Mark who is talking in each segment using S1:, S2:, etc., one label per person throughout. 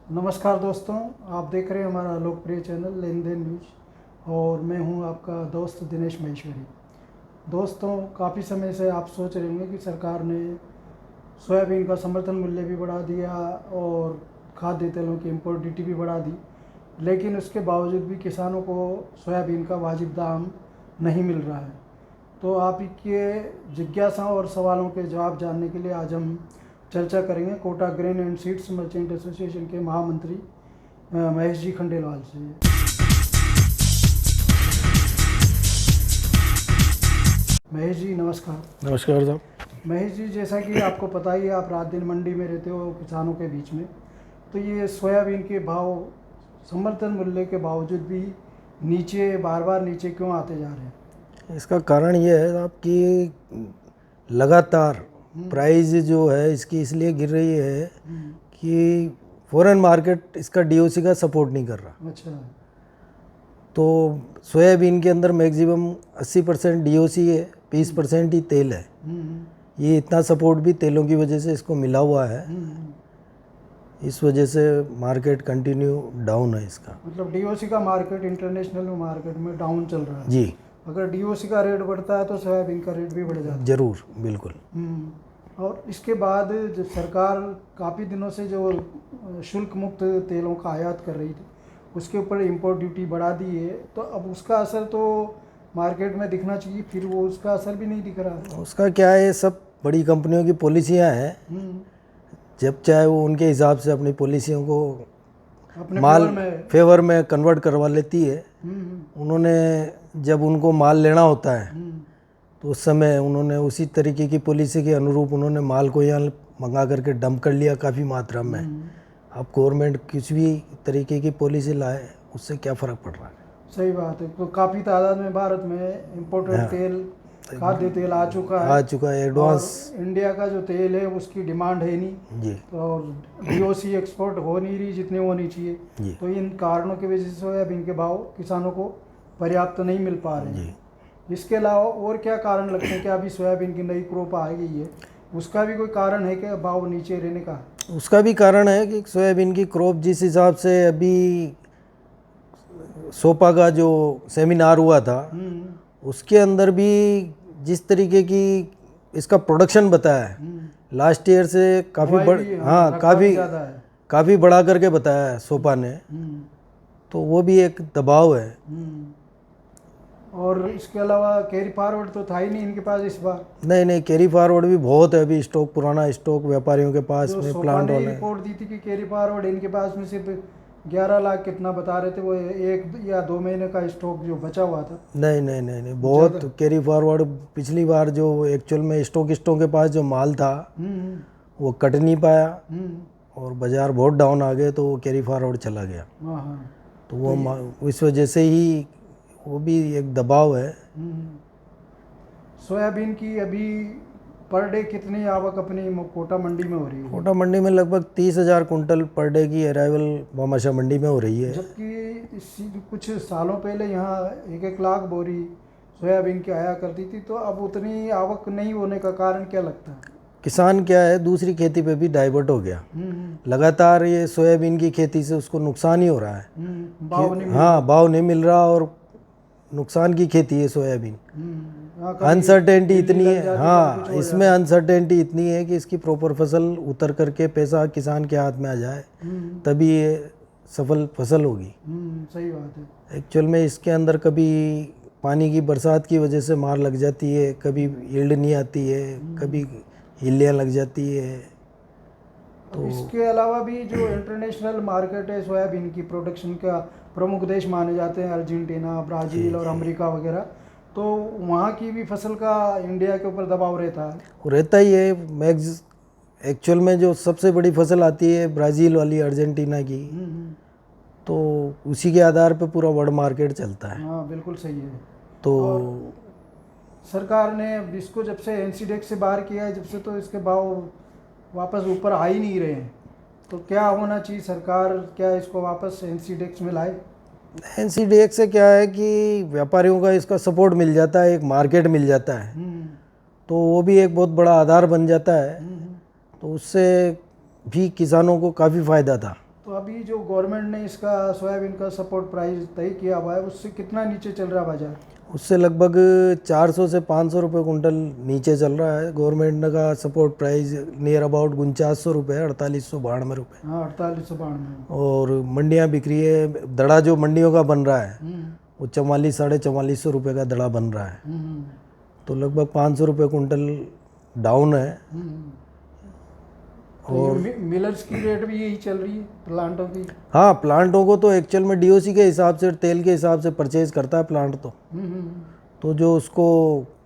S1: नमस्कार दोस्तों, आप देख रहे हैं हमारा लोकप्रिय चैनल लेन देन न्यूज और मैं हूं आपका दोस्त दिनेश महेश्वरी। दोस्तों, काफ़ी समय से आप सोच रहे होंगे कि सरकार ने सोयाबीन का समर्थन मूल्य भी बढ़ा दिया और खाद्य तेलों की इम्पोर्ट ड्यूटी भी बढ़ा दी, लेकिन उसके बावजूद भी किसानों को सोयाबीन का वाजिब दाम नहीं मिल रहा है। तो आप के जिज्ञासाओं और सवालों के जवाब जानने के लिए आज हम चर्चा करेंगे Kota grain and seeds merchant association के महामंत्री महेश जी खंडेलवाल से। महेश जी नमस्कार।
S2: नमस्कार साहब।
S1: महेश जी, जैसा कि आपको पता ही है, आप रात दिन मंडी में रहते हो किसानों के बीच में, तो ये सोयाबीन के भाव समर्थन मूल्य के बावजूद भी बार बार नीचे क्यों आते जा रहे हैं?
S2: इसका कारण ये है साहब कि लगातार प्राइस जो है इसकी इसलिए गिर रही है कि फॉरेन मार्केट इसका डीओसी का सपोर्ट नहीं कर रहा।
S1: अच्छा।
S2: तो सोयाबीन के अंदर मैक्सिमम 80% डीओसी है, 20% ही तेल है। ये इतना सपोर्ट भी तेलों की वजह से इसको मिला हुआ है। इस वजह से मार्केट कंटिन्यू डाउन है इसका।
S1: मतलब डीओसी का मार्केट इंटरनेशनल मार्केट में डाउन चल रहा है।
S2: जी,
S1: अगर डीओसी का रेट बढ़ता है तो सोयाबीन का रेट भी बढ़ जाता है।
S2: जरूर, बिल्कुल।
S1: और इसके बाद जो सरकार काफ़ी दिनों से जो शुल्क मुक्त तेलों का आयात कर रही थी, उसके ऊपर इंपोर्ट ड्यूटी बढ़ा दी है, तो अब उसका असर तो मार्केट में दिखना चाहिए, फिर वो उसका असर भी नहीं दिख रहा है।
S2: उसका क्या है, सब बड़ी कंपनियों की पॉलिसियाँ हैं। जब चाहे वो उनके हिसाब से अपनी पॉलिसियों को
S1: अपने
S2: माल फेवर में कन्वर्ट करवा लेती है। उन्होंने जब उनको माल लेना होता है तो उस समय उन्होंने उसी तरीके की पॉलिसी के अनुरूप उन्होंने माल को यहाँ मंगा करके डंप कर लिया काफ़ी मात्रा में। अब गवर्नमेंट किसी भी तरीके की पॉलिसी लाए, उससे क्या फ़र्क पड़ रहा है?
S1: सही बात है। तो काफ़ी तादाद में भारत में इम्पोर्टेड तेल, खाद्य तेल आ चुका है एडवांस। इंडिया का जो तेल है उसकी डिमांड है नहीं
S2: जी,
S1: और डीओसी एक्सपोर्ट हो नहीं रही जितनी होनी चाहिए
S2: जी।
S1: तो इन कारणों की वजह से सोयाबीन के भाव किसानों को पर्याप्त नहीं मिल पा रहे हैं। इसके अलावा और क्या कारण लगते हैं कि अभी सोयाबीन की नई क्रॉप आ गई है, उसका भी कोई कारण है कि भाव नीचे रहने का?
S2: उसका भी कारण है कि सोयाबीन की क्रॉप जिस हिसाब से अभी सोपा का जो सेमिनार हुआ था उसके अंदर भी जिस तरीके की इसका प्रोडक्शन बताया है लास्ट ईयर से काफ़ी बढ़ा करके बताया है सोपा ने, तो वो भी एक दबाव है।
S1: और इसके अलावा कैरी फॉरवर्ड तो था ही नहीं इनके पास इस बार।
S2: नहीं, कैरी फॉरवर्ड भी बहुत है अभी, स्टॉक पुराना स्टॉक व्यापारियों के पास में प्लांट वाले
S1: रिपोर्ट दी थी कि कैरी फॉरवर्ड इनके पास में सिर्फ 11 लाख कितना बता रहे थे, वो 1 या 2 महीने का स्टॉक जो बचा हुआ था।
S2: नहीं, बहुत कैरी फॉरवर्ड। पिछली बार जो एक्चुअल में स्टॉक के पास जो माल था वो कट नहीं पाया और बाजार बहुत डाउन आ गए, तो वो कैरी फॉरवर्ड चला गया। तो वो इस वजह से ही वो भी एक दबाव है।
S1: सोयाबीन की अभी पर डे कितनी आवक अपनी कोटा मंडी में हो रही है?
S2: कोटा मंडी में लगभग 30,000 कुंटल पर डे की अराइवल भामाशाह मंडी में हो रही है।
S1: जबकि कुछ सालों पहले यहाँ 1-1 लाख बोरी सोयाबीन की आया करती थी, तो अब उतनी आवक नहीं होने का कारण क्या लगता है?
S2: किसान क्या है, दूसरी खेती पे भी डाइवर्ट हो गया। लगातार ये सोयाबीन की खेती से उसको नुकसान ही हो रहा है। भाव नहीं मिल रहा और नुकसान की खेती है सोयाबीन। अनसर्टेनिटी इतनी है, इसमें अनसर्टेनिटी इतनी है कि इसकी प्रॉपर फसल उतर करके पैसा किसान के हाथ में आ जाए तभी ये सफल फसल होगी।
S1: सही बात है।
S2: एक्चुअल में इसके अंदर कभी पानी की बरसात की वजह से मार लग जाती है, कभी यील्ड नहीं आती है, कभी हिल्लियाँ लग जाती है।
S1: तो इसके अलावा भी जो इंटरनेशनल मार्केट है सोयाबीन की प्रोडक्शन का प्रमुख देश माने जाते हैं अर्जेंटीना, ब्राज़ील और अमेरिका वगैरह, तो वहाँ की भी फसल का इंडिया के ऊपर दबाव रहता है?
S2: रहता ही है। एक्चुअल में जो सबसे बड़ी फसल आती है ब्राज़ील वाली, अर्जेंटीना की, तो उसी के आधार पे पूरा वर्ल्ड मार्केट चलता है।
S1: हाँ, बिल्कुल सही है।
S2: तो
S1: सरकार ने इसको जब से एनसीडेक्स से बाहर किया है, जब से तो इसके भाव वापस ऊपर आ ही नहीं रहे हैं, तो क्या होना चाहिए? सरकार क्या इसको वापस एनसीडेक्स में लाए?
S2: एनसीडीएक्स से क्या है कि व्यापारियों का इसका सपोर्ट मिल जाता है, एक मार्केट मिल जाता है, तो वो भी एक बहुत बड़ा आधार बन जाता है। तो उससे भी किसानों को काफ़ी फ़ायदा था।
S1: तो अब अभी जो गवर्नमेंट ने इसका सोयाबीन का सपोर्ट प्राइस तय किया हुआ है उससे कितना नीचे चल रहा है बाजार?
S2: उससे लगभग 400 से 500 रुपये कुंटल नीचे चल रहा है। गवर्नमेंट का सपोर्ट प्राइस नियर अबाउट 4900 रुपये, 4892 रुपये।
S1: हाँ, 4892।
S2: और मंडियाँ बिक रही है, दड़ा जो मंडियों का बन रहा है वो 4400-4450 रुपये का दड़ा बन रहा है। तो लगभग 500 रुपये कुंटल डाउन है।
S1: और मिलर्स की रेट भी यही चल रही है प्लांटों की?
S2: हाँ, प्लांटों को तो एक्चुअल में डीओसी के हिसाब से, तेल के हिसाब से परचेज करता है प्लांट तो जो उसको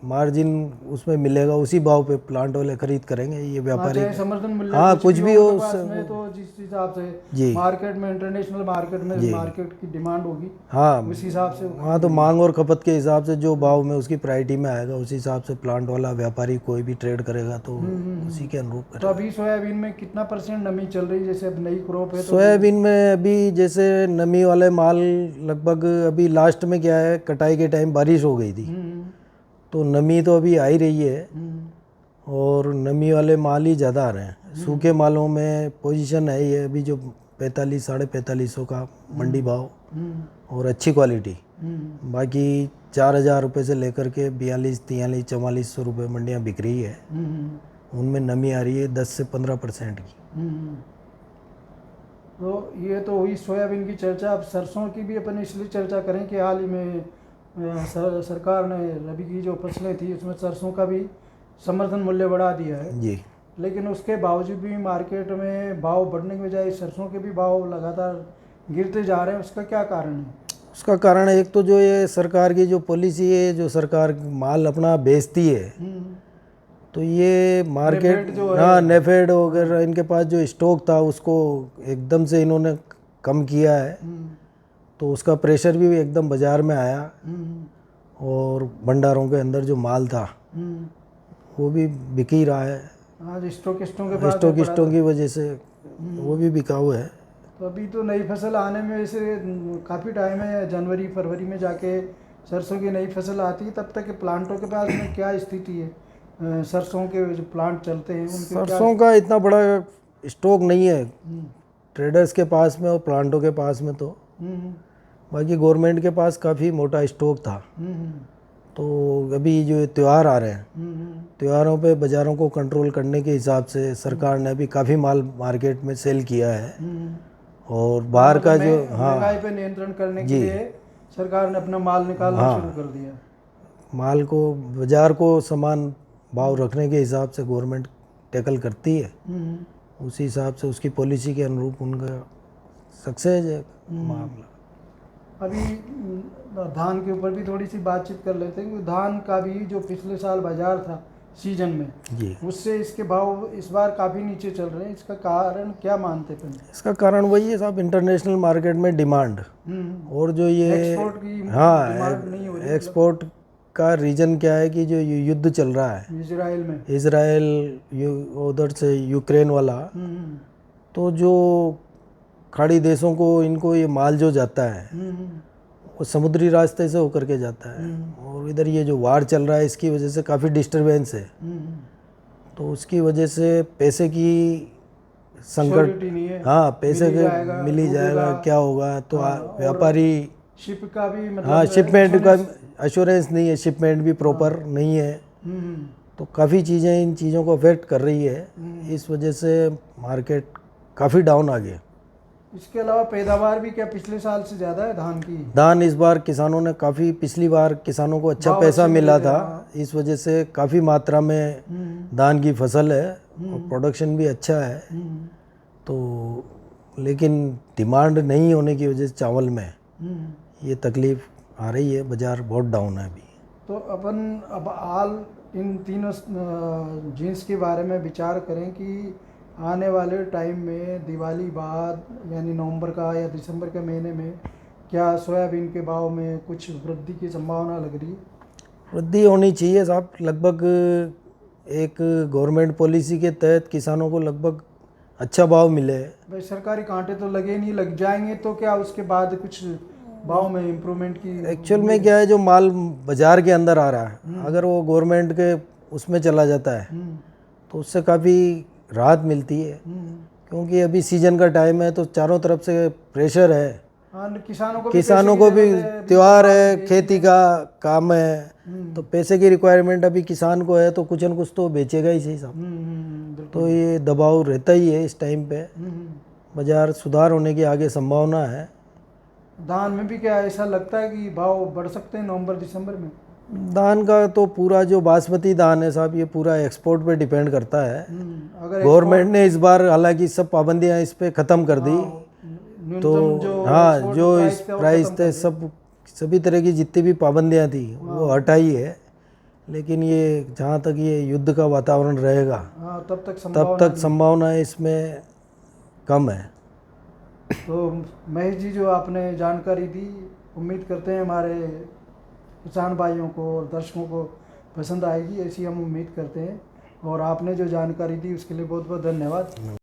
S2: मार्जिन उसमें मिलेगा उसी भाव पे प्लांट वाले खरीद करेंगे। ये व्यापारी
S1: समर्थन मूल्य
S2: हाँ कुछ भी हो
S1: उसमें तो जिस हिसाब से
S2: जी
S1: मार्केट में, इंटरनेशनल मार्केट में मार्केट की डिमांड होगी
S2: हाँ
S1: उस हिसाब से।
S2: हाँ, तो मांग और खपत के हिसाब से जो भाव में उसकी प्रायोरिटी में आएगा उसी हिसाब से प्लांट वाला व्यापारी कोई भी ट्रेड करेगा तो उसी के अनुरूप
S1: तो
S2: करेगा।
S1: अभी सोयाबीन में कितना % नमी चल रही है? जैसे अब नई क्रॉप है तो
S2: सोयाबीन में अभी जैसे नमी वाले माल लगभग अभी लास्ट में क्या है, कटाई के टाइम बारिश हो गई थी तो नमी तो अभी आ ही रही है और नमी वाले माल ही ज़्यादा आ रहे हैं। सूखे मालों में पोजीशन है ये अभी जो 4500-4550 का मंडी भाव और अच्छी क्वालिटी। बाकी 4000 रुपये से लेकर के 42-43-4400 रुपये मंडियाँ बिक रही है। उनमें नमी आ रही है 10 से 15% की।
S1: तो ये तो हुई सोयाबीन की चर्चा। अब सरसों की भी अपन इसलिए चर्चा करें कि हाल ही में सरकार ने रबी की जो फसलें थी उसमें सरसों का भी समर्थन मूल्य बढ़ा दिया है
S2: जी।
S1: लेकिन उसके बावजूद भी मार्केट में भाव बढ़ने के बजाय सरसों के भी भाव लगातार गिरते जा रहे हैं। उसका क्या कारण है?
S2: उसका कारण एक तो जो ये सरकार की जो पॉलिसी है, जो सरकार माल अपना बेचती है तो ये मार्केट हाँ नेफेड वगैरह इनके पास जो स्टॉक था उसको एकदम से इन्होंने कम किया है तो उसका प्रेशर भी एकदम बाज़ार में आया और भंडारों के अंदर जो माल था वो भी बिक ही रहा है।
S1: आज स्टॉकिस्टों
S2: की वजह से वो भी बिकाऊ है।
S1: तो अभी तो नई फसल आने में वैसे काफ़ी टाइम है, जनवरी फरवरी में जाके सरसों की नई फसल आती है। तब तक के प्लांटों के पास में क्या स्थिति है? सरसों के जो प्लांट चलते हैं उनके
S2: सरसों का इतना बड़ा स्टॉक नहीं है ट्रेडर्स के पास में और प्लांटों के पास में तो बाकी गवर्नमेंट के पास काफ़ी मोटा स्टॉक था। तो अभी जो त्यौहार आ रहे हैं त्योहारों पे बाज़ारों को कंट्रोल करने के हिसाब से सरकार ने अभी काफ़ी माल मार्केट में सेल किया है और बाहर का जो
S1: महंगाई पे नियंत्रण करने के लिए सरकार ने अपना माल निकालना शुरू कर दिया।
S2: माल को बाज़ार को समान भाव रखने के हिसाब से गवर्नमेंट टैकल करती है, उसी हिसाब से उसकी पॉलिसी के अनुरूप उनका सक्सेस है मामला।
S1: अभी धान के ऊपर भी थोड़ी सी बातचीत कर लेते हैं। धान का भी जो पिछले साल बाजार था सीजन में
S2: जी
S1: उससे इसके भाव इस बार काफ़ी नीचे चल रहे हैं। इसका कारण क्या मानते हैं?
S2: इसका कारण वही है साहब, इंटरनेशनल मार्केट में डिमांड और जो ये
S1: एक्सपोर्ट की
S2: हाँ
S1: नहीं हो रही।
S2: एक्सपोर्ट का रीज़न क्या है कि जो युद्ध चल रहा है इजराइल उधर से यूक्रेन वाला तो जो खाड़ी देशों को इनको ये माल जो जाता है वो समुद्री रास्ते से होकर के जाता है और इधर ये जो वार चल रहा है इसकी वजह से काफ़ी डिस्टरबेंस है तो उसकी वजह से पैसे की संकट हाँ पैसे के मिल ही जाएगा क्या होगा तो व्यापारी
S1: शिप का भी मतलब
S2: हाँ शिपमेंट का एश्योरेंस नहीं है, शिपमेंट भी प्रॉपर नहीं है तो काफ़ी चीज़ें इन चीज़ों को अफेक्ट कर रही है। इस वजह से मार्केट काफ़ी डाउन आ गया।
S1: इसके अलावा पैदावार भी क्या पिछले साल से ज़्यादा है धान की?
S2: धान इस बार किसानों ने काफ़ी, पिछली बार किसानों को अच्छा पैसा मिला था इस वजह से काफ़ी मात्रा में धान की फसल है और प्रोडक्शन भी अच्छा है तो लेकिन डिमांड नहीं होने की वजह से चावल में ये तकलीफ़ आ रही है, बाज़ार बहुत डाउन है अभी।
S1: तो अपन अब हाल इन तीनों जीन्स के बारे में विचार करें कि आने वाले टाइम में दिवाली बाद यानी नवंबर का या दिसंबर के महीने में क्या सोयाबीन के भाव में कुछ वृद्धि की संभावना लग रही है?
S2: वृद्धि होनी चाहिए साहब। लगभग एक गवर्नमेंट पॉलिसी के तहत किसानों को लगभग अच्छा भाव मिले।
S1: भाई सरकारी कांटे तो लगे नहीं, लग जाएंगे तो क्या उसके बाद कुछ भाव में इम्प्रूवमेंट की?
S2: एक्चुअल में क्या है, जो माल बाज़ार के अंदर आ रहा है अगर वो गवर्नमेंट के उसमें चला जाता है तो उससे काफ़ी राहत मिलती है क्योंकि अभी सीजन का टाइम है तो चारों तरफ से प्रेशर है।
S1: हाँ, किसानों को
S2: भी त्योहार है, खेती का काम है, तो पैसे की रिक्वायरमेंट अभी किसान को है तो कुछ न कुछ तो बेचेगा ही सही साहब। तो ये दबाव रहता ही है इस टाइम पे। बाजार सुधार होने की आगे संभावना है।
S1: धान में भी क्या ऐसा लगता है कि भाव बढ़ सकते हैं नवंबर दिसंबर में?
S2: धान का तो पूरा जो बासमती धान है साहब, ये पूरा एक्सपोर्ट पे डिपेंड करता है।
S1: अगर
S2: गवर्नमेंट ने इस बार हालांकि सब पाबंदियां इस पे ख़त्म कर दी, तो हाँ जो इस प्राइस थे सभी तरह की जितनी भी पाबंदियां थी वो हटाई है। लेकिन ये जहाँ तक ये युद्ध का वातावरण रहेगा
S1: तब
S2: तक संभावना इसमें कम है।
S1: तो महेश जी, जो आपने जानकारी दी, उम्मीद करते हैं हमारे किसान भाइयों को और दर्शकों को पसंद आएगी, ऐसी हम उम्मीद करते हैं। और आपने जो जानकारी दी उसके लिए बहुत बहुत धन्यवाद।